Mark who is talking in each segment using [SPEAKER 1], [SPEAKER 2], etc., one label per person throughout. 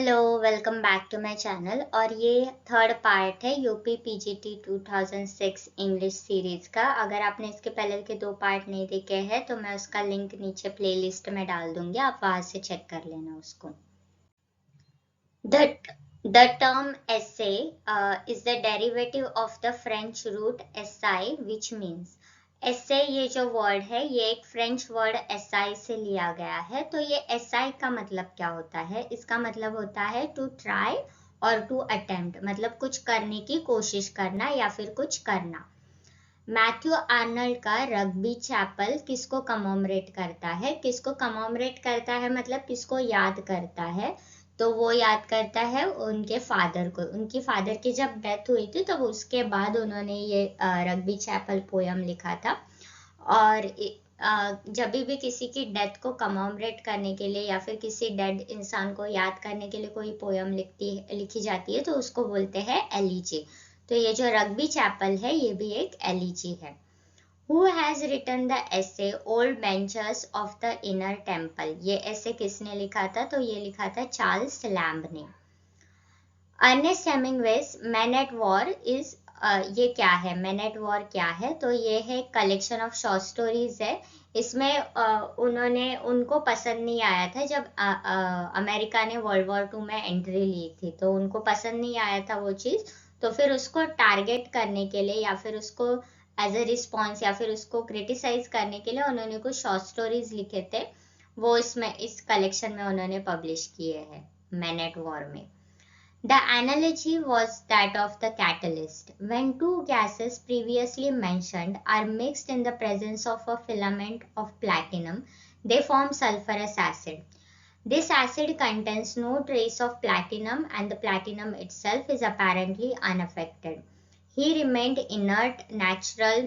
[SPEAKER 1] Hello, welcome back to my channel. और ये third part है यूपी पीजीटी 2006 इंग्लिश सीरीज का। अगर आपने इसके पहले के 2 पार्ट नहीं देखे हैं तो मैं उसका लिंक नीचे प्लेलिस्ट में डाल दूंगी, आप वहां से चेक कर लेना उसको। The term essay is the derivative of the French root essai, which means essay। ये जो वर्ड है ये एक फ्रेंच वर्ड essai से लिया गया है। तो ये essai का मतलब क्या होता है? इसका मतलब होता है टू ट्राई और टू अटेम्प्ट, मतलब कुछ करने की कोशिश करना या फिर कुछ करना। मैथ्यू आर्नल्ड का रग्बी चैपल किसको कमोमरेट करता है? किसको कमोमरेट करता है मतलब किसको याद करता है? तो वो याद करता है उनके फादर को। उनकी फादर की जब डेथ हुई थी तो उसके बाद उन्होंने ये रग्बी चैपल पोयम लिखा था। और जब भी किसी की डेथ को कमोमरेट करने के लिए या फिर किसी डेड इंसान को याद करने के लिए कोई पोयम लिखी जाती है तो उसको बोलते हैं एलिजी। तो ये जो रग्बी चैपल है ये भी एक एलिजी है। Who has written the essay Old Benchers of the Inner Temple? ये ऐसे किसने लिखा था? तो ये लिखा था चार्ल्स लैम्ब ने। Ernest Hemingway's man at war is, ये क्या है? मैन एट वॉर क्या है? तो ये है कलेक्शन ऑफ शॉर्ट स्टोरीज है। इसमें उनको पसंद नहीं आया था जब अमेरिका ने वर्ल्ड वॉर 2 में एंट्री ली थी, तो उनको पसंद नहीं आया था वो चीज। तो फिर उसको टारगेट करने के लिए या फिर उसको एज ए रिस्पॉन्स या फिर उसको क्रिटिसाइज करने के लिए उन्होंने कुछ शॉर्ट स्टोरीज लिखे थे, वो इसमें इस कलेक्शन में उन्होंने पब्लिश किए हैं मैन एट वॉर में। The analogy was that of the catalyst. When two gases previously mentioned are mixed in the presence of a filament of platinum, they form sulfurous acid. This acid contains no trace of platinum and the platinum itself is apparently unaffected. He remained inert, natural,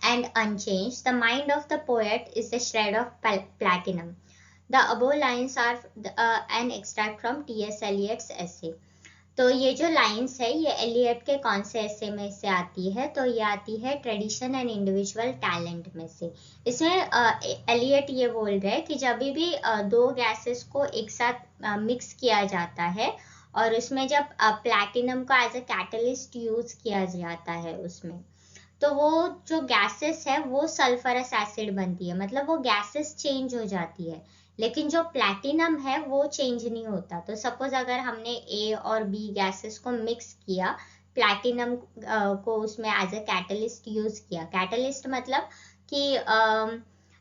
[SPEAKER 1] and unchanged. The mind of the poet is the shred of platinum. The above lines are an extract from T.S. Eliot's essay. तो ये जो lines है ये Elliott के कौन से ऐसे में से आती है? तो ये आती है ट्रेडिशन एंड इंडिविजुअल टैलेंट में से। इसमें एलियट ये बोल रहे हैं कि जब भी दो गैसेस को एक साथ मिक्स किया जाता है और उसमें जब प्लैटिनम को एज अ कैटलिस्ट यूज किया जाता है उसमें, तो वो जो गैसेस है वो सल्फरस एसिड बनती है, मतलब वो गैसेस चेंज हो जाती है, लेकिन जो प्लैटिनम है वो चेंज नहीं होता। तो सपोज अगर हमने ए और बी गैसेस को मिक्स किया, प्लैटिनम को उसमें एज अ कैटलिस्ट यूज किया। कैटलिस्ट मतलब कि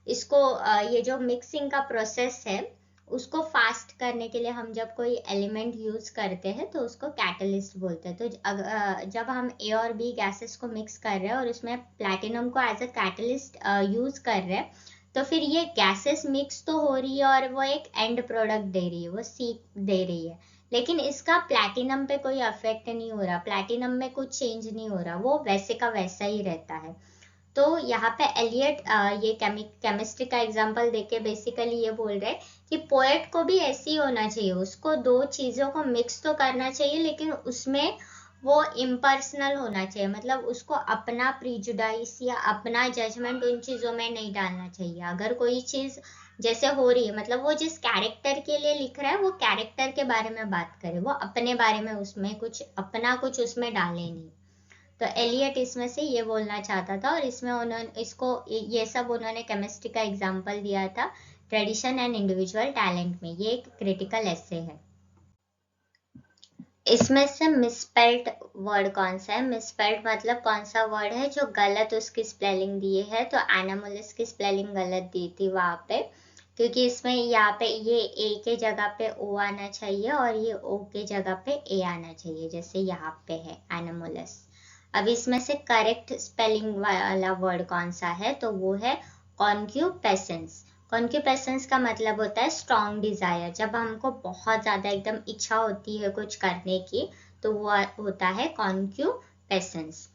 [SPEAKER 1] इसको ये जो मिक्सिंग का प्रोसेस है उसको फास्ट करने के लिए हम जब कोई एलिमेंट यूज करते हैं तो उसको कैटलिस्ट बोलते हैं। तो जब हम ए और बी गैसेस को मिक्स कर रहे हैं और उसमें प्लैटिनम को एज अ कैटलिस्ट यूज कर रहे हैं, तो फिर ये गैसेस मिक्स तो हो रही है और वो एक एंड प्रोडक्ट दे रही है, वो सी दे रही है, लेकिन इसका प्लैटिनम पे कोई अफेक्ट नहीं हो रहा, प्लैटिनम में कुछ चेंज नहीं हो रहा, वो वैसे का वैसा ही रहता है। तो यहाँ पे एलियट ये केमिस्ट्री का एग्जांपल देके बेसिकली ये बोल रहे हैं कि पोएट को भी ऐसे ही होना चाहिए, उसको दो चीजों को मिक्स तो करना चाहिए लेकिन उसमें वो इम्पर्सनल होना चाहिए, मतलब उसको अपना प्रीजुडाइस या अपना जजमेंट उन चीजों में नहीं डालना चाहिए। अगर कोई चीज जैसे हो रही है, मतलब वो जिस कैरेक्टर के लिए लिख रहा है वो कैरेक्टर के बारे में बात करे, वो अपने बारे में उसमें कुछ अपना कुछ उसमें डाले नहीं। तो एलियट इसमें से ये बोलना चाहता था और इसमें उन्होंने इसको ये सब उन्होंने केमिस्ट्री का एग्जांपल दिया था ट्रेडिशन एंड इंडिविजुअल टैलेंट में। ये एक क्रिटिकल एसे है। इसमें से मिसस्पेल्ड वर्ड कौन सा है? मिसस्पेल्ड मतलब कौन सा वर्ड है जो गलत उसकी स्पेलिंग दी है? तो एनामोलिस की स्पेलिंग गलत दी थी वहां पे, क्योंकि इसमें यहाँ पे ये ए के जगह पे ओ आना चाहिए और ये ओ के जगह पे ए आना चाहिए, जैसे यहाँ पे है एनामोलिस। अब इसमें से करेक्ट स्पेलिंग वाला वर्ड कौन सा है? तो वो है कॉन्क्यूपेसेंस। कॉन्क्यूपेसेंस का मतलब होता है स्ट्रॉन्ग डिजायर, जब हमको बहुत ज्यादा एकदम इच्छा होती है कुछ करने की तो वो होता है concupiscence.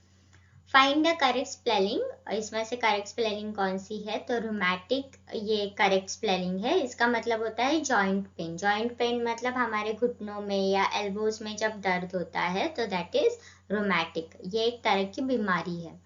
[SPEAKER 1] Find the correct spelling. इसमें से करेक्ट स्पेलिंग कौन सी है? तो रोमैटिक ये करेक्ट स्पेलिंग है। इसका मतलब होता है जॉइंट पेन। जॉइंट पेन मतलब हमारे घुटनों में या एल्बोज में जब दर्द होता है तो दैट इज रोमैटिक, ये एक तरह की बीमारी है।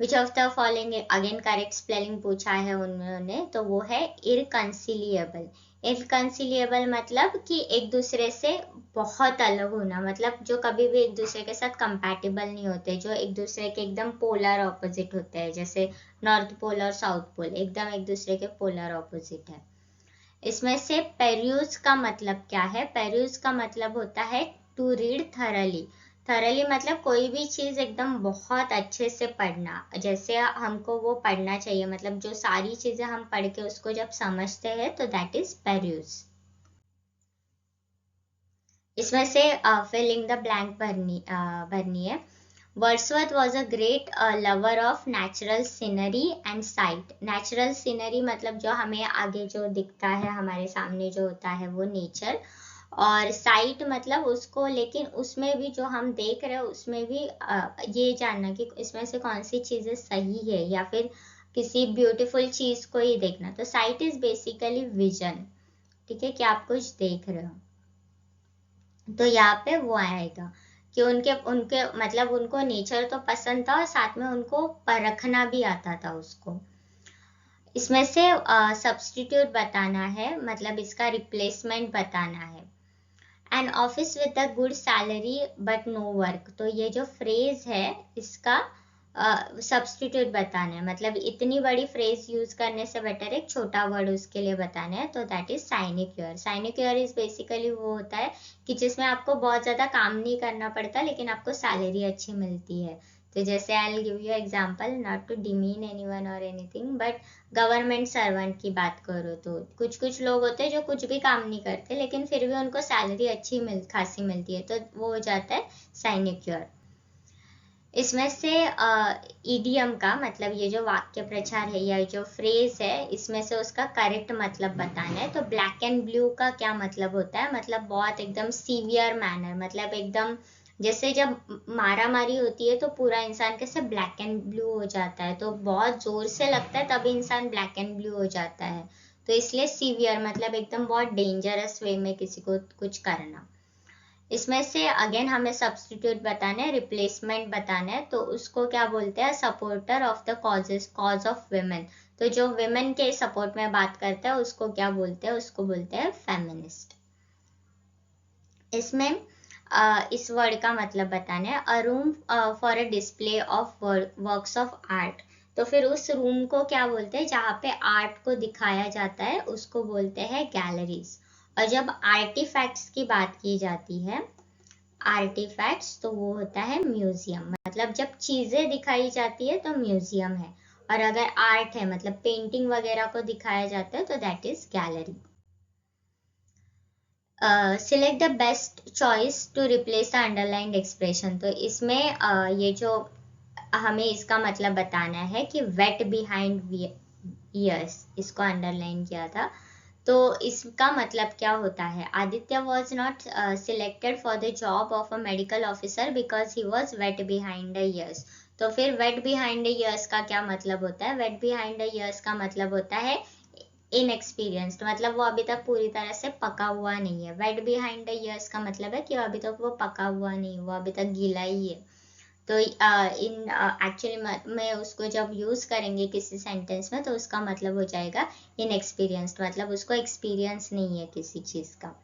[SPEAKER 1] Which of the following, again correct spelling पूछा है उन्होंने, तो वो है इरकंसिलिएबल। इरकंसिलिएबल मतलब कि एक दूसरे से बहुत अलग होना, मतलब जो कभी भी एक दूसरे के साथ कंपैटिबल नहीं होते, जो एक दूसरे के एकदम पोलर ऑपोजिट होते हैं, जैसे नॉर्थ पोल और साउथ पोल एकदम एक दूसरे के पोलर ऑपोजिट है। इसमें से पेर्यूज का मतलब क्या है? पेर्यूज का मतलब होता है टू रीड थरली। थरली मतलब कोई भी चीज एकदम बहुत अच्छे से पढ़ना, जैसे हमको वो पढ़ना चाहिए, मतलब जो सारी चीजें हम पढ़ के उसको जब समझते हैं तो दैट इज पेर्यूज। इसमें से फिलिंग द ब्लैंक भरनी है। Wordsworth was a great lover of natural scenery and site. Natural scenery मतलब जो हमें आगे जो दिखता है, हमारे सामने जो होता है वो नेचर, और साइट मतलब उसको, लेकिन उसमें भी जो हम देख रहे हैं उसमें भी ये जानना कि इसमें से कौन सी चीजें सही है, या फिर किसी ब्यूटीफुल चीज को ही देखना। तो साइट इज बेसिकली विजन, ठीक है, कि आप कुछ देख रहे हो। तो यहाँ पे वो आएगा कि उनके उनके मतलब उनको नेचर तो पसंद था और साथ में उनको परखना भी आता था उसको। इसमें से सब्स्टिट्यूट बताना है, मतलब इसका रिप्लेसमेंट बताना है। An office with a good salary but no work. तो ये जो फ्रेज है इसका सब्स्टिट्यूट बताना है, मतलब इतनी बड़ी फ्रेज यूज करने से बेटर एक छोटा वर्ड उसके लिए बताना है, तो दैट इज साइनिक्योर। साइनिक्योर इज बेसिकली वो होता है कि जिसमें आपको बहुत ज्यादा काम नहीं करना पड़ता लेकिन आपको सैलरी अच्छी मिलती है। तो जैसे I will give you example, not to demean anyone और एनीथिंग, बट गवर्नमेंट सर्वेंट की बात करो तो कुछ कुछ लोग होते हैं जो कुछ भी काम नहीं करते लेकिन फिर भी उनको सैलरी अच्छी खासी मिलती है, तो वो हो जाता है साइनिक्योर। इसमें से ईडियम का मतलब ये जो वाक्य प्रचार है या जो फ्रेज है, इसमें से उसका करेक्ट मतलब बताना है। तो ब्लैक एंड ब्लू का क्या मतलब होता है? मतलब बहुत एकदम सीवियर मैनर, मतलब एकदम जैसे जब मारा मारी होती है तो पूरा इंसान कैसे ब्लैक एंड ब्लू हो जाता है, तो बहुत जोर से लगता है तभी इंसान ब्लैक एंड ब्लू हो जाता है। तो इसलिए सीवियर मतलब एकदम बहुत डेंजरस वे में किसी को कुछ करना। इसमें से अगेन हमें सब्स्टिट्यूट बताना है, रिप्लेसमेंट बताना है, तो उसको क्या बोलते हैं? Supporter of the cause of women. तो जो वेमेन के सपोर्ट में बात करता है उसको क्या बोलते हैं? उसको बोलते हैं फेमिनिस्ट। इसमें इस वर्ड का मतलब बताना है, अ room for a display of works of art. तो फिर उस रूम को क्या बोलते हैं जहाँ पे आर्ट को दिखाया जाता है? उसको बोलते हैं गैलरीज। और जब आर्टिफैक्ट्स की बात की जाती है, आर्टिफैक्ट्स, तो वो होता है म्यूजियम। मतलब जब चीजें दिखाई जाती है तो म्यूजियम है, और अगर आर्ट है मतलब पेंटिंग वगैरह को दिखाया जाता है तो that is gallery. Select the best choice to replace the underlined expression. तो इसमें ये जो हमें इसका मतलब बताना है कि वेट बिहाइंड ईयर्स, इसको अंडरलाइन किया था। तो इसका मतलब क्या होता है? Aditya was not selected for the job of a medical officer because he was wet behind the years. तो फिर वेट बिहाइंड द ईयर्स का क्या मतलब होता है? वेट बिहाइंड द ईयर्स का मतलब होता है इनएक्सपीरियंस्ड, मतलब वो अभी तक पूरी तरह से पका हुआ नहीं है। वेट बिहाइंड द ईयर्स का मतलब है कि अभी तक वो पका हुआ नहीं, वो अभी तक गीला ही है। तो इन एक्चुअली में उसको जब यूज करेंगे किसी सेंटेंस में तो उसका मतलब हो जाएगा इनएक्सपीरियंस्ड, मतलब उसको एक्सपीरियंस नहीं है किसी चीज का।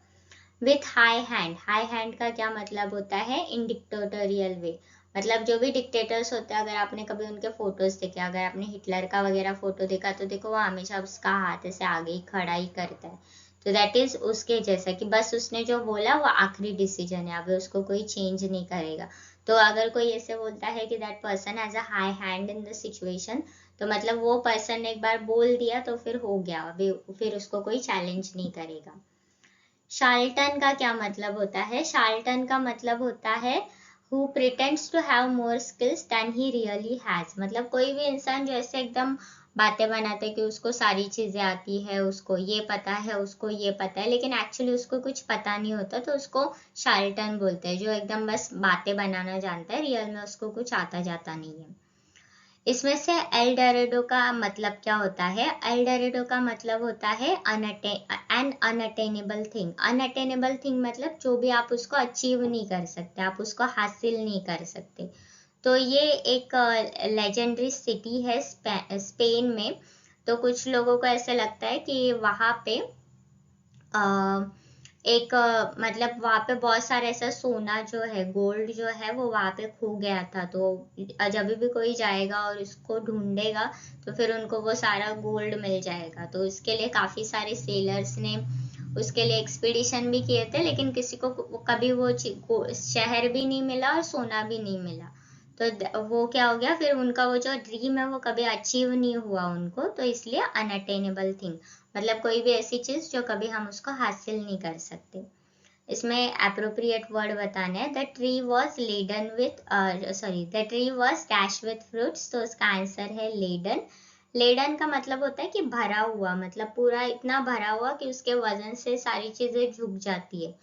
[SPEAKER 1] With high hand, high hand का क्या मतलब होता है? इन डिक्टेटोरियल वे। मतलब जो भी डिक्टेटर्स होते हैं, अगर आपने कभी उनके फोटोज देखे, अगर आपने हिटलर का वगैरह फोटो देखा तो देखो वो हमेशा उसका हाथ ऐसे आगे ही खड़ा ही करता है। तो दैट इज उसके जैसा कि बस उसने जो बोला वो आखिरी डिसीजन है, अभी उसको कोई चेंज नहीं करेगा। तो अगर कोई ऐसे बोलता है कि that person has a high hand in the situation, तो मतलब वो पर्सन ने एक बार बोल दिया तो फिर हो गया, अभी फिर उसको कोई चैलेंज नहीं करेगा। शार्लटन का क्या मतलब होता है? शार्लटन का मतलब होता है who pretends to have more skills than he really has। मतलब कोई भी इंसान जो ऐसे एकदम बातें बनाते कि उसको सारी चीजें आती है, उसको ये पता है, उसको ये पता है, लेकिन एक्चुअली उसको कुछ पता नहीं होता, तो उसको शार्लटन बोलते हैं। जो एकदम बस बातें बनाना जानता है, रियल में उसको कुछ आता जाता नहीं है। इसमें से एल डोरेडो का मतलब क्या होता है? एल डोरेडो का मतलब होता है an unattainable thing. Unattainable thing मतलब जो भी आप उसको अचीव नहीं कर सकते, आप उसको हासिल नहीं कर सकते। तो ये एक लेजेंडरी सिटी है स्पेन में। तो कुछ लोगों को ऐसे लगता है कि वहाँ पे एक मतलब वहाँ पे बहुत सारे ऐसा सोना जो है, गोल्ड जो है वो वहाँ पे खो गया था। तो जब भी कोई जाएगा और उसको ढूंढेगा तो फिर उनको वो सारा गोल्ड मिल जाएगा। तो इसके लिए काफी सारे सेलर्स ने उसके लिए एक्सपीडिशन भी किए थे, लेकिन किसी को कभी वो शहर भी नहीं मिला और सोना भी नहीं मिला। तो वो क्या हो गया, फिर उनका वो जो ड्रीम है वो कभी अचीव नहीं हुआ उनको, तो इसलिए अनअटेनेबल थिंग, मतलब कोई भी ऐसी चीज जो कभी हम उसको हासिल नहीं कर सकते। इसमें एप्रोप्रिएट वर्ड बताना है। The tree was laden with the tree was dash with fruits, तो उसका आंसर है लेडन। लेडन का मतलब होता है कि भरा हुआ, मतलब पूरा इतना भरा हुआ कि उसके वजन से सारी चीजें झुक जाती है।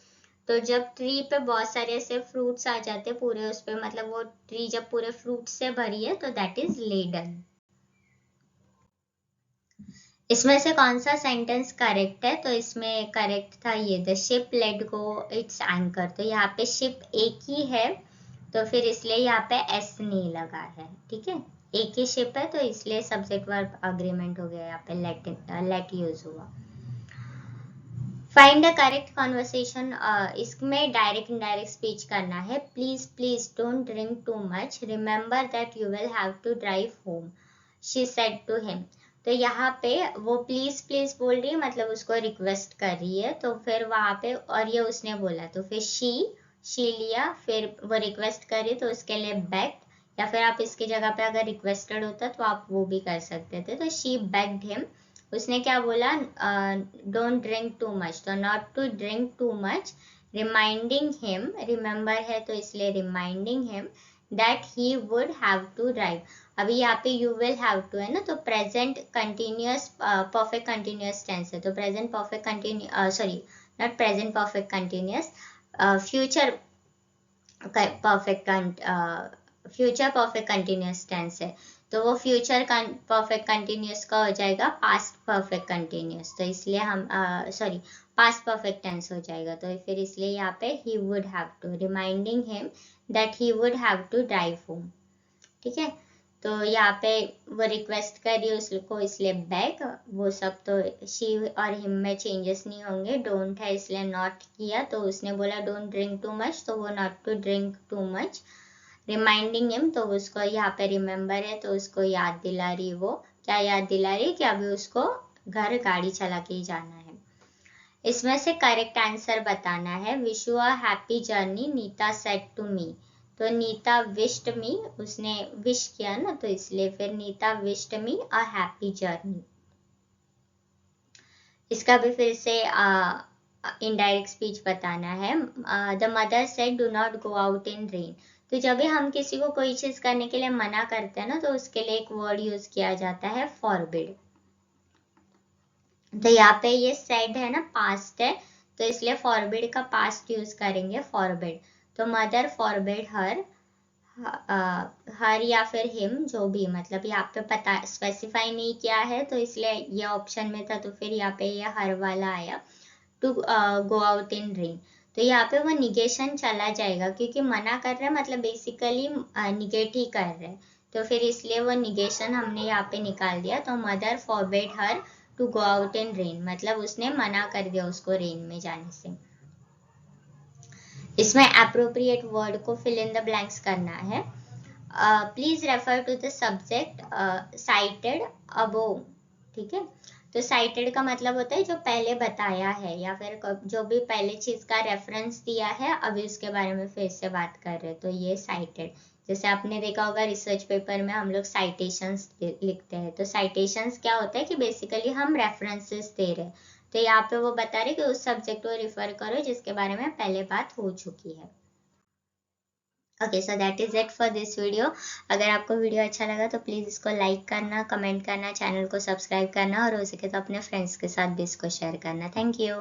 [SPEAKER 1] तो जब ट्री पे बहुत सारे ऐसे फ्रूट्स आ जाते हैं पूरे उस पे, मतलब वो ट्री जब पूरे फ्रूट से भरी है, तो दैट इज लेडन। इसमें से कौन सा सेंटेंस करेक्ट है? तो इसमें करेक्ट था ये, the ship let go it's anchor. तो यहाँ पे शिप एक ही है, तो फिर इसलिए यहाँ पे एस नहीं लगा है। ठीक है, एक ही शिप है तो इसलिए सब्जेक्ट वर्ब अग्रीमेंट हो गया, यहाँ पे लेट यूज हुआ। Find the correct conversation. इसमें डायरेक्ट इनडायरेक्ट स्पीच करना है। Please please don't drink too much, remember that you will have to drive home, she said to him. तो यहाँ पे वो प्लीज प्लीज बोल रही है, मतलब उसको रिक्वेस्ट कर रही है। तो फिर वहां पे और ये उसने बोला, तो फिर शी लिया, फिर वो रिक्वेस्ट करी तो उसके लिए बेग्ड, या फिर आप इसकी जगह पे अगर रिक्वेस्टेड होता तो आप वो भी कर सकते थे। तो शी बेग्ड हिम, उसने क्या बोला, डोंट ड्रिंक टू मच, तो not to drink too much. Reminding him, remember है तो इसलिए reminding him that he would have to drive. अभी यहाँ पे यू विल हैव टू है ना, तो present continuous perfect continuous tense है। तो present perfect continuous, sorry not present perfect continuous, future perfect future perfect continuous tense है। तो वो फ्यूचर परफेक्ट कंटिन्यूअस का हो जाएगा पास्ट परफेक्ट कंटिन्यूअस, तो इसलिए हम सॉरी पास्ट परफेक्ट टेंस हो जाएगा। तो फिर इसलिए यहाँ पे he would have to, reminding him that he would have to drive home. ठीक है, तो यहाँ पे वो रिक्वेस्ट करी उसको, इसलिए बैक, वो सब तो शी और हिम में चेंजेस नहीं होंगे। डोंट है इसलिए नॉट किया, तो उसने बोला डोंट ड्रिंक टू मच, तो वो not to drink too much. Reminding him, तो उसको यहाँ पे रिमेम्बर है तो उसको याद दिला रही, वो क्या याद दिला रही कि अभी उसको घर गाड़ी चला के ही जाना है। इसमें से करेक्ट आंसर बताना है। Wish you a happy journey, Neeta said to me. तो नीता विश्ड मी, उसने विश किया ना, तो इसलिए फिर Neeta wished me a happy journey. इसका भी फिर से इनडायरेक्ट स्पीच बताना है। The mother said do not go out in rain. तो जब भी हम किसी को कोई चीज करने के लिए मना करते हैं ना, तो उसके लिए एक वर्ड यूज किया जाता है फॉरबिड। तो यहाँ पे ये सेड है ना, पास्ट है, तो इसलिए फॉरबिड का पास्ट यूज करेंगे, फॉरबिड। तो मदर फॉरबिड हर, हर या फिर हिम, जो भी, मतलब यहाँ पे पता स्पेसिफाई नहीं किया है तो इसलिए ये ऑप्शन में था, तो फिर यहाँ पे ये हर वाला आया, to go out in rain. तो यहाँ पे वो निगेशन चला जाएगा, क्योंकि मना कर रहे हैं मतलब बेसिकली निगेट ही कर रहे हैं, तो फिर इसलिए वो निगेशन हमने यहाँ पे निकाल दिया। तो mother forbid her to go out in rain, मतलब उसने मना कर दिया उसको रेन में जाने से। इसमें अप्रोप्रिएट वर्ड को फिल इन द ब्लैंक्स करना है। Please refer to the subject cited above. ठीक है, तो साइटेड का मतलब होता है जो पहले बताया है, या फिर जो भी पहले चीज का रेफरेंस दिया है, अभी उसके बारे में फिर से बात कर रहे हैं, तो ये साइटेड। जैसे आपने देखा होगा रिसर्च पेपर में हम लोग साइटेशंस लिखते हैं, तो साइटेशंस क्या होता है कि बेसिकली हम रेफरेंसेस दे रहे हैं। तो यहाँ पे वो बता रहे कि उस सब्जेक्ट को रिफर करो जिसके बारे में पहले बात हो चुकी है। Okay, so that is it for this video. अगर आपको वीडियो अच्छा लगा तो प्लीज़ इसको लाइक करना, कमेंट करना, चैनल को सब्सक्राइब करना, और हो सके तो अपने फ्रेंड्स के साथ भी इसको शेयर करना। Thank you.